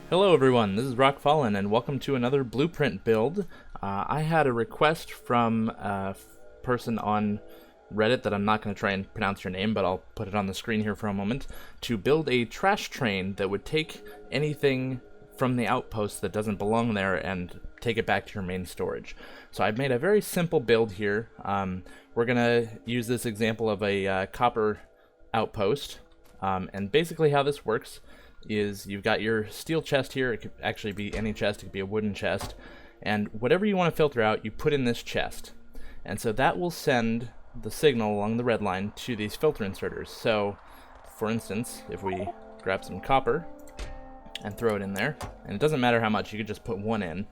Hello everyone, this is Rakkfalen and welcome to another blueprint build. I had a request from a person on Reddit that I'm not going to try and pronounce your name, but I'll put it on the screen here for a moment, to build a trash train that would take anything from the outpost that doesn't belong there and take it back to your main storage. So I've made a very simple build here. We're going to use this example of a copper outpost, and basically how this works is you've got your steel chest here. It could actually be any chest, it could be a wooden chest, and whatever you want to filter out you put in this chest, and so that will send the signal along the red line to these filter inserters. So for instance, if we grab some copper and throw it in there, and it doesn't matter how much, you could just put one in,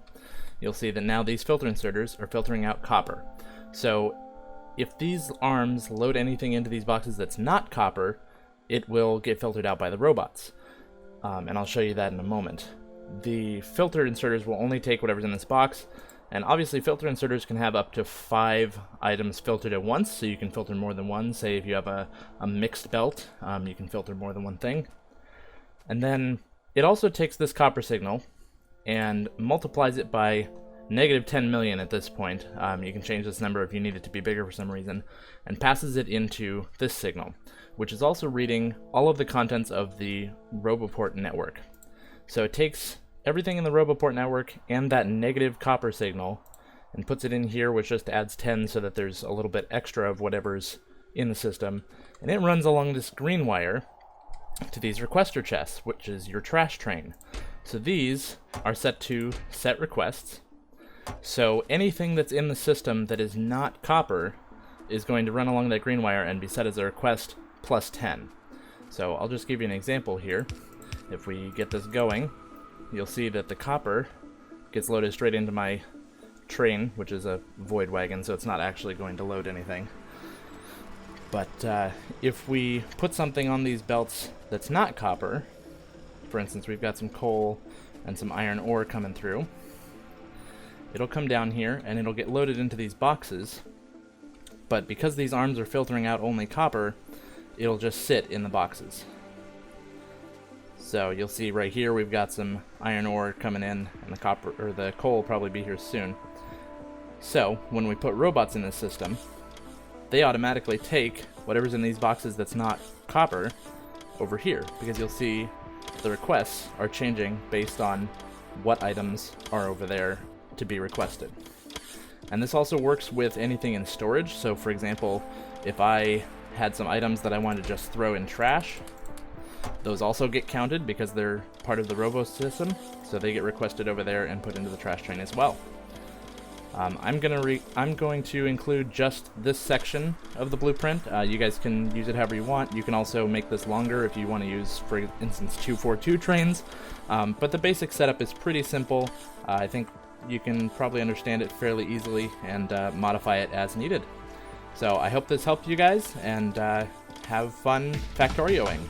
you'll see that now these filter inserters are filtering out copper. So if these arms load anything into these boxes that's not copper, it will get filtered out by the robots. And I'll show you that in a moment. The filter inserters will only take whatever's in this box, and obviously filter inserters can have up to 5 items filtered at once, so you can filter more than one. Say if you have a mixed belt, you can filter more than one thing. And then it also takes this copper signal and multiplies it by negative 10 million at this point. You can change this number if you need it to be bigger for some reason, and passes it into this signal, which is also reading all of the contents of the Roboport network. So it takes everything in the Roboport network and that negative copper signal and puts it in here, which just adds 10 so that there's a little bit extra of whatever's in the system, and it runs along this green wire to these requester chests, which is your trash train. So these are set to set requests. So anything that's in the system that is not copper is going to run along that green wire and be set as a request plus 10. So I'll just give you an example here. If we get this going, you'll see that the copper gets loaded straight into my train, which is a void wagon, so it's not actually going to load anything. But if we put something on these belts that's not copper, for instance, we've got some coal and some iron ore coming through, it'll come down here and it'll get loaded into these boxes, but because these arms are filtering out only copper, it'll just sit in the boxes. So you'll see right here we've got some iron ore coming in, and the copper or the coal will probably be here soon. So when we put robots in this system, they automatically take whatever's in these boxes that's not copper over here, because you'll see the requests are changing based on what items are over there to be requested. And this also works with anything in storage. So for example, if I had some items that I wanted to just throw in trash, those also get counted because they're part of the robo system, so they get requested over there and put into the trash train as well. I'm going to include just this section of the blueprint. You guys can use it however you want. You can also make this longer if you want to use, for instance, 242 trains. But the basic setup is pretty simple. I think you can probably understand it fairly easily and modify it as needed. So I hope this helped you guys, and have fun Factorioing.